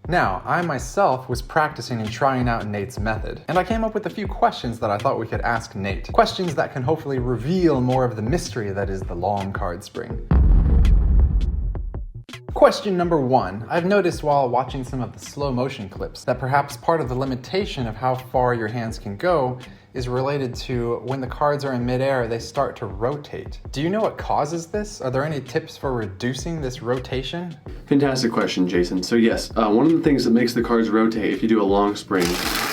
Now, I myself was practicing and trying out Nate's method, and I came up with a few questions that I thought we could ask Nate. Questions that can hopefully reveal more of the mystery that is the long card spring. Question number 1. I've noticed while watching some of the slow motion clips that perhaps part of the limitation of how far your hands can go is related to when the cards are in midair, they start to rotate. Do you know what causes this? Are there any tips for reducing this rotation? Fantastic question, Jason. So yes, one of the things that makes the cards rotate if you do a long spring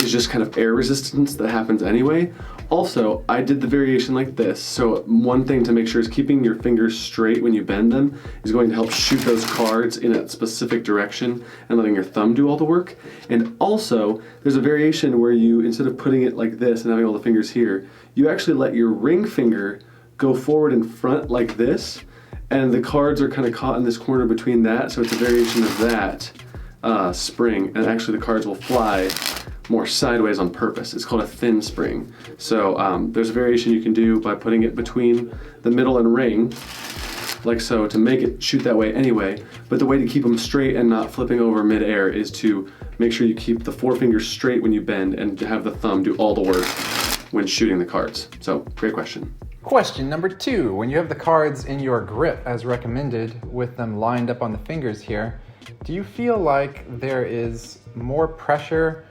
is just kind of air resistance that happens anyway. Also, I did the variation like this. So one thing to make sure is keeping your fingers straight when you bend them is going to help shoot those cards in a specific direction and letting your thumb do all the work. And also, there's a variation where you, instead of putting it like this and having all the fingers here, you actually let your ring finger go forward and front like this, and the cards are kind of caught in this corner between that, so it's a variation of that spring, and actually the cards will fly more sideways on purpose. It's called a thin spring. So there's a variation you can do by putting it between the middle and ring, like so, to make it shoot that way anyway. But the way to keep them straight and not flipping over mid-air is to make sure you keep the forefingers straight when you bend and have the thumb do all the work when shooting the cards. So, great question. Question number 2. When you have the cards in your grip as recommended with them lined up on the fingers here, do you feel like there is more pressure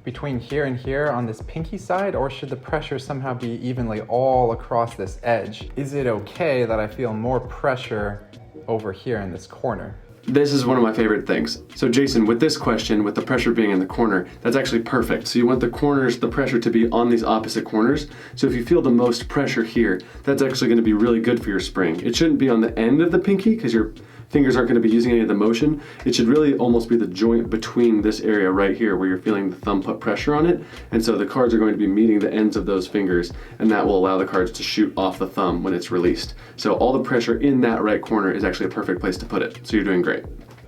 between here and here on this pinky side, or should the pressure somehow be evenly all across this edge? Is it okay that I feel more pressure over here in this corner? This is one of my favorite things. So Jason, with this question, with the pressure being in the corner, that's actually perfect. So you want the corners, the pressure to be on these opposite corners. So if you feel the most pressure here, that's actually going to be really good for your spring. It shouldn't be on the end of the pinky because your fingers aren't going to be using any of the motion. It should really almost be the joint between this area right here where you're feeling the thumb put pressure on it. And so the cards are going to be meeting the ends of those fingers, and that will allow the cards to shoot off the thumb when it's released. So all the pressure in that right corner is actually a perfect place to put it. So you're doing great.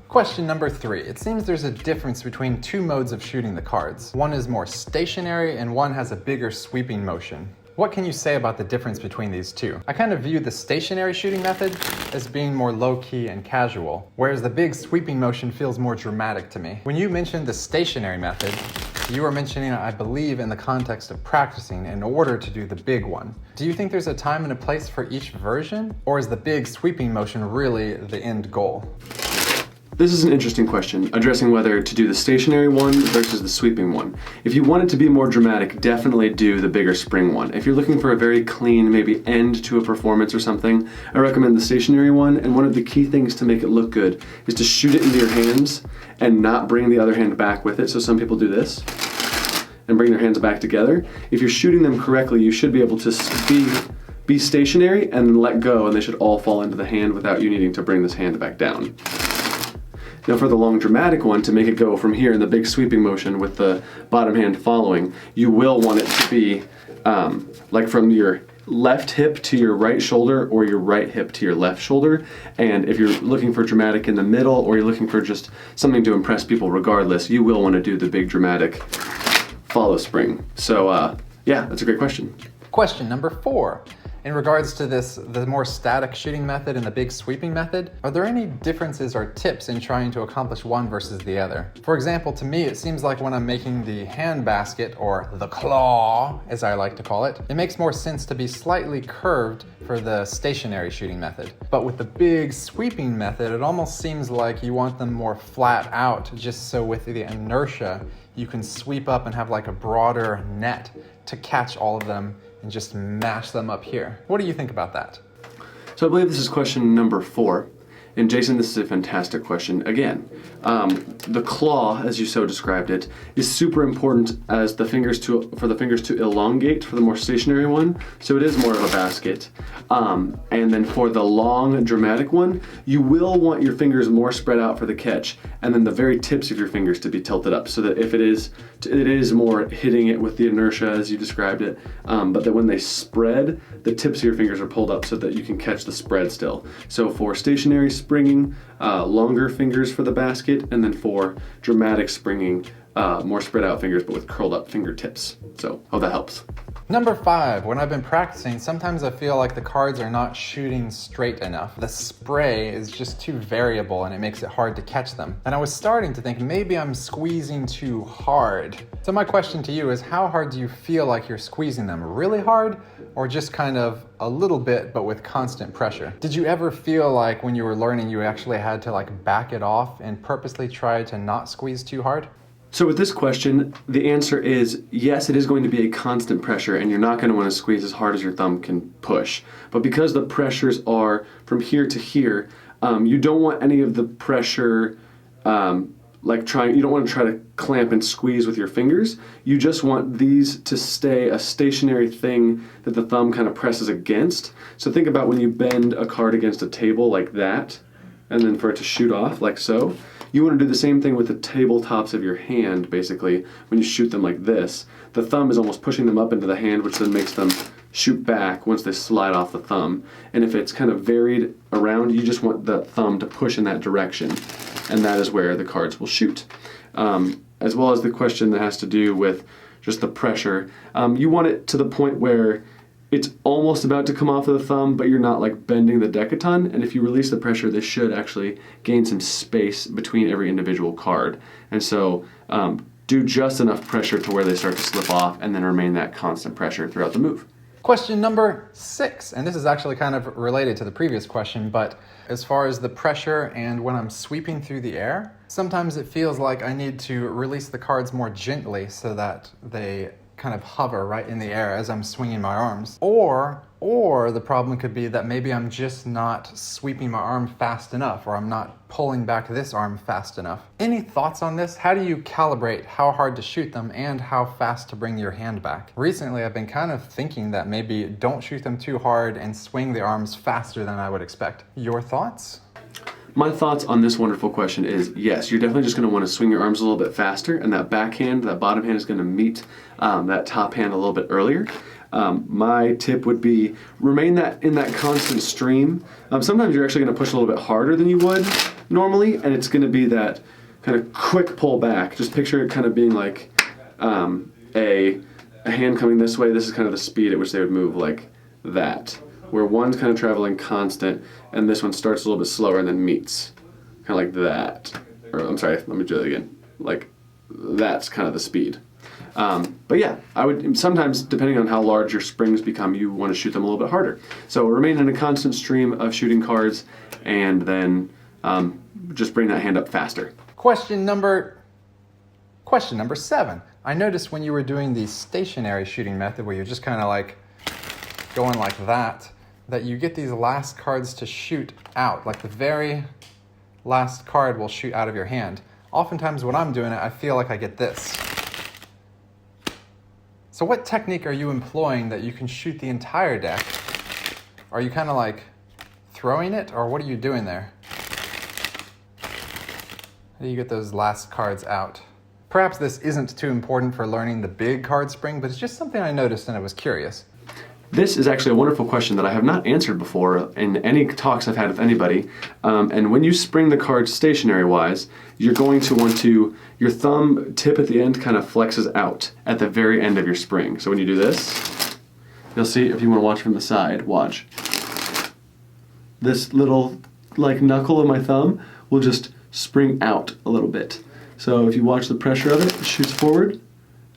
Question number 3. It seems there's a difference between two modes of shooting the cards. One is more stationary and one has a bigger sweeping motion. What can you say about the difference between these two? I kind of view the stationary shooting method as being more low-key and casual, whereas the big sweeping motion feels more dramatic to me. When you mentioned the stationary method, you were mentioning it, I believe, in the context of practicing in order to do the big one. Do you think there's a time and a place for each version, or is the big sweeping motion really the end goal? This is an interesting question, addressing whether to do the stationary one versus the sweeping one. If you want it to be more dramatic, definitely do the bigger spring one. If you're looking for a very clean, maybe end to a performance or something, I recommend the stationary one, and one of the key things to make it look good is to shoot it into your hands and not bring the other hand back with it. So some people do this and bring their hands back together. If you're shooting them correctly, you should be able to be stationary and let go, and they should all fall into the hand without you needing to bring this hand back down. Now for the long dramatic one, to make it go from here in the big sweeping motion with the bottom hand following, you will want it to be like from your left hip to your right shoulder or your right hip to your left shoulder. And if you're looking for dramatic in the middle, or you're looking for just something to impress people regardless, you will want to do the big dramatic follow spring. So yeah, that's a great question. Question number 4. In regards to the more static shooting method and the big sweeping method, are there any differences or tips in trying to accomplish one versus the other? For example, to me, it seems like when I'm making the hand basket, or the claw, as I like to call it, it makes more sense to be slightly curved for the stationary shooting method. But with the big sweeping method, it almost seems like you want them more flat out, just so with the inertia, you can sweep up and have like a broader net to catch all of them and just mash them up here. What do you think about that? So I believe this is question number 4. And Jason, this is a fantastic question. Again, the claw, as you so described it, is super important as for the fingers to elongate for the more stationary one. So it is more of a basket. And then for the long dramatic one, you will want your fingers more spread out for the catch, and then the very tips of your fingers to be tilted up, so that if it is more hitting it with the inertia as you described it, but that when they spread, the tips of your fingers are pulled up so that you can catch the spread still. So for stationary springing, longer fingers for the basket, and then for dramatic springing, more spread out fingers, but with curled up fingertips. So hope that helps. Number 5, when I've been practicing, sometimes I feel like the cards are not shooting straight enough. The spray is just too variable and it makes it hard to catch them. And I was starting to think maybe I'm squeezing too hard. So my question to you is, how hard do you feel like you're squeezing them? Really hard, or just kind of a little bit but with constant pressure? Did you ever feel like when you were learning you actually had to like back it off and purposely try to not squeeze too hard? So with this question, the answer is yes, it is going to be a constant pressure, and you're not going to want to squeeze as hard as your thumb can push. But because the pressures are from here to here, you don't want any of the pressure you don't want to try to clamp and squeeze with your fingers. You just want these to stay a stationary thing that the thumb kind of presses against. So think about when you bend a card against a table like that, and then for it to shoot off like so. You want to do the same thing with the tabletops of your hand, basically, when you shoot them like this. The thumb is almost pushing them up into the hand, which then makes them shoot back once they slide off the thumb. And if it's kind of varied around, you just want the thumb to push in that direction, and that is where the cards will shoot. As well as the question that has to do with just the pressure. You want it to the point where it's almost about to come off of the thumb, but you're not like bending the deck a ton. And if you release the pressure, this should actually gain some space between every individual card. And so do just enough pressure to where they start to slip off, and then remain that constant pressure throughout the move. Question number 6, and this is actually kind of related to the previous question, but as far as the pressure and when I'm sweeping through the air, sometimes it feels like I need to release the cards more gently so that they kind of hover right in the air as I'm swinging my arms. Or the problem could be that maybe I'm just not sweeping my arm fast enough, or I'm not pulling back this arm fast enough. Any thoughts on this? How do you calibrate how hard to shoot them and how fast to bring your hand back? Recently, I've been kind of thinking that maybe don't shoot them too hard and swing the arms faster than I would expect. Your thoughts? My thoughts on this wonderful question is yes, you're definitely just going to want to swing your arms a little bit faster, and that backhand, that bottom hand is going to meet that top hand a little bit earlier. My tip would be remain in that constant stream. Sometimes you're actually going to push a little bit harder than you would normally, and it's going to be that kind of quick pull back. Just picture it kind of being like a hand coming this way. This is kind of the speed at which they would move, like that, where one's kind of traveling constant, and this one starts a little bit slower and then meets, kind of like that. Or I'm sorry, let me do that again. Like that's kind of the speed. But yeah, I would sometimes, depending on how large your springs become, you want to shoot them a little bit harder. So remain in a constant stream of shooting cards, and then just bring that hand up faster. Question number 7. I noticed when you were doing the stationary shooting method, where you're just kind of like going like that you get these last cards to shoot out. Like the very last card will shoot out of your hand. Oftentimes when I'm doing it, I feel like I get this. So what technique are you employing that you can shoot the entire deck? Are you kind of like throwing it, or what are you doing there? How do you get those last cards out? Perhaps this isn't too important for learning the big card spring, but it's just something I noticed and I was curious. This is actually a wonderful question that I have not answered before in any talks I've had with anybody. And when you spring the cards stationary-wise, you're going to want to, your thumb tip at the end kind of flexes out at the very end of your spring. So when you do this, you'll see, if you want to watch from the side, watch. This little like knuckle of my thumb will just spring out a little bit. So if you watch the pressure of it, it shoots forward.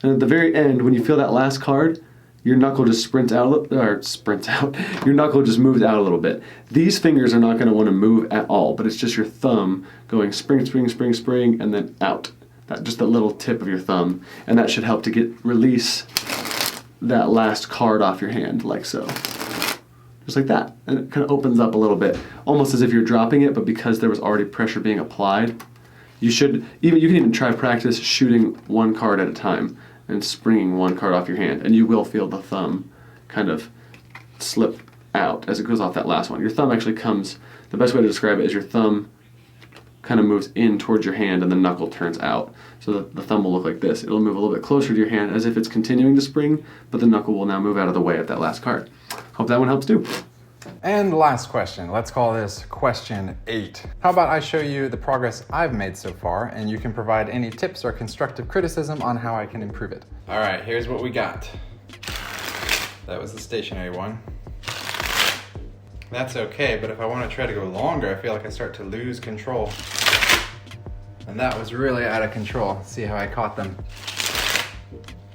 And at the very end, when you feel that last card, your knuckle just sprints out. Your knuckle just moves out a little bit. These fingers are not going to want to move at all, but it's just your thumb going spring, spring, spring, spring, and then out. Just that little tip of your thumb, and that should help to release that last card off your hand, like so. Just like that. And it kind of opens up a little bit, almost as if you're dropping it, but because there was already pressure being applied, you can even try practice shooting one card at a time and springing one card off your hand, and you will feel the thumb kind of slip out as it goes off that last one. Your thumb actually the best way to describe it is your thumb kind of moves in towards your hand and the knuckle turns out. So that the thumb will look like this. It'll move a little bit closer to your hand as if it's continuing to spring, but the knuckle will now move out of the way of that last card. Hope that one helps too. And last question, let's call this question 8. How about I show you the progress I've made so far, and you can provide any tips or constructive criticism on how I can improve it. All right, here's what we got. That was the stationary one. That's okay, but if I want to try to go longer, I feel like I start to lose control. And that was really out of control. See how I caught them?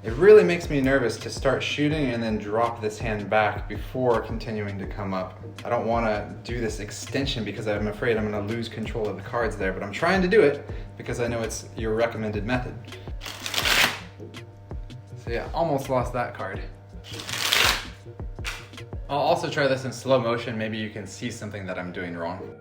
It really makes me nervous to start shooting and then drop this hand back before continuing to come up. I don't want to do this extension because I'm afraid I'm going to lose control of the cards there, but I'm trying to do it because I know it's your recommended method. So yeah, almost lost that card. I'll also try this in slow motion. Maybe you can see something that I'm doing wrong.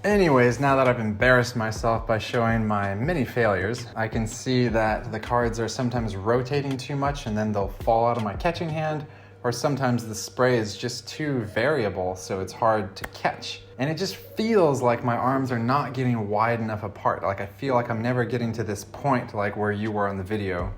Anyways, now that I've embarrassed myself by showing my many failures, I can see that the cards are sometimes rotating too much and then they'll fall out of my catching hand, or sometimes the spray is just too variable so it's hard to catch. And it just feels like my arms are not getting wide enough apart. Like I feel like I'm never getting to this point like where you were in the video,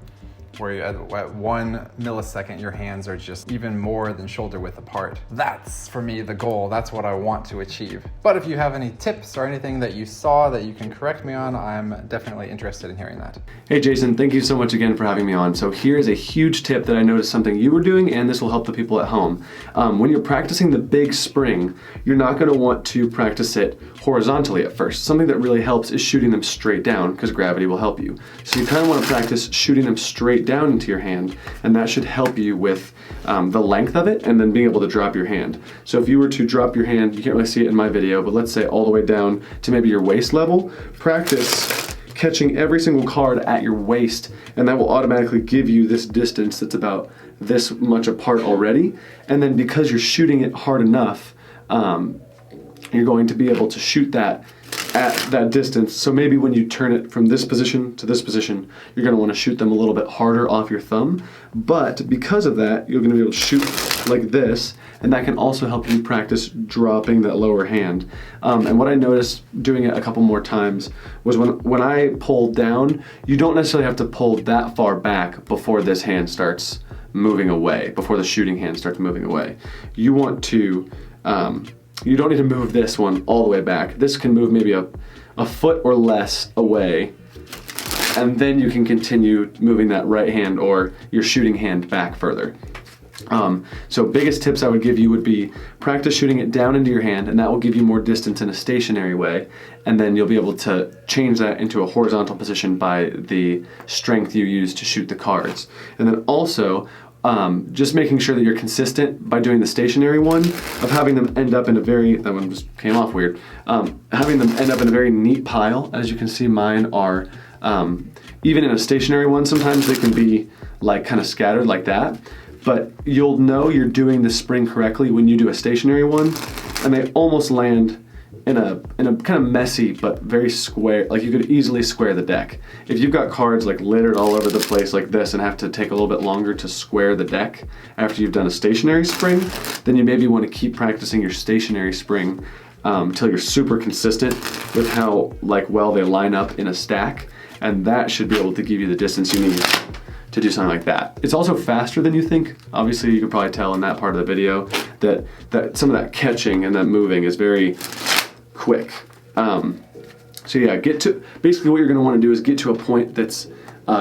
where you, at 1 millisecond, your hands are just even more than shoulder width apart. That's, for me, the goal. That's what I want to achieve. But if you have any tips or anything that you saw that you can correct me on, I'm definitely interested in hearing that. Hey Jason, thank you so much again for having me on. So here's a huge tip that I noticed something you were doing, and this will help the people at home. When you're practicing the big spring, you're not gonna want to practice it horizontally at first. Something that really helps is shooting them straight down, because gravity will help you. So you kind of want to practice shooting them straight down into your hand, and that should help you with the length of it and then being able to drop your hand. So if you were to drop your hand, you can't really see it in my video, but let's say all the way down to maybe your waist level, practice catching every single card at your waist, and that will automatically give you this distance that's about this much apart already. And then because you're shooting it hard enough, you're going to be able to shoot that at that distance. So maybe when you turn it from this position to this position, you're going to want to shoot them a little bit harder off your thumb. But because of that, you're going to be able to shoot like this, and that can also help you practice dropping that lower hand. And what I noticed doing it a couple more times was when I pull down, you don't necessarily have to pull that far back before this hand starts moving away, before the shooting hand starts moving away. You want to you don't need to move this one all the way back. This can move maybe a foot or less away, and then you can continue moving that right hand or your shooting hand back further. So biggest tips I would give you would be practice shooting it down into your hand, and that will give you more distance in a stationary way, and then you'll be able to change that into a horizontal position by the strength you use to shoot the cards. And then also, just making sure that you're consistent by doing the stationary one, of having them end up in a very, that one just came off weird, having them end up in a very neat pile. As you can see, mine are, even in a stationary one, sometimes they can be like kind of scattered like that, but you'll know you're doing the spring correctly when you do a stationary one, and they almost land in a kind of messy but very square, like you could easily square the deck. If you've got cards like littered all over the place like this and have to take a little bit longer to square the deck after you've done a stationary spring, then you maybe want to keep practicing your stationary spring till you're super consistent with how well they line up in a stack, and that should be able to give you the distance you need to do something like that. It's also faster than you think. Obviously, you can probably tell in that part of the video that some of that catching and that moving is very quick. So yeah, basically what you're going to want to do is get to a point that's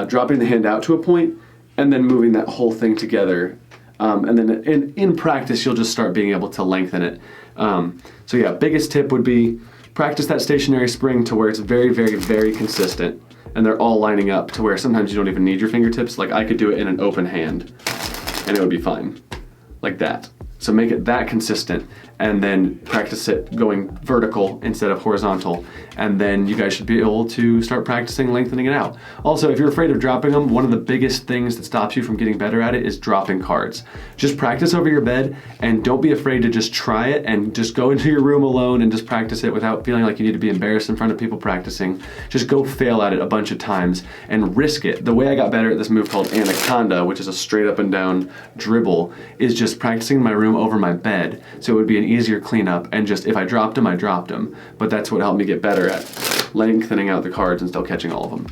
dropping the hand out to a point and then moving that whole thing together. And then in practice, you'll just start being able to lengthen it. So yeah, biggest tip would be practice that stationary spring to where it's very, very, very consistent, and they're all lining up to where sometimes you don't even need your fingertips. Like I could do it in an open hand and it would be fine, like that. So make it that consistent, and then practice it going vertical instead of horizontal. And then you guys should be able to start practicing lengthening it out. Also, if you're afraid of dropping them, one of the biggest things that stops you from getting better at it is dropping cards. Just practice over your bed, and don't be afraid to just try it and just go into your room alone and just practice it without feeling like you need to be embarrassed in front of people practicing. Just go fail at it a bunch of times and risk it. The way I got better at this move called Anaconda, which is a straight up and down dribble, is just practicing in my room over my bed, so it would be an easier cleanup, and just if I dropped them, I dropped them. But that's what helped me get better at lengthening out the cards and still catching all of them.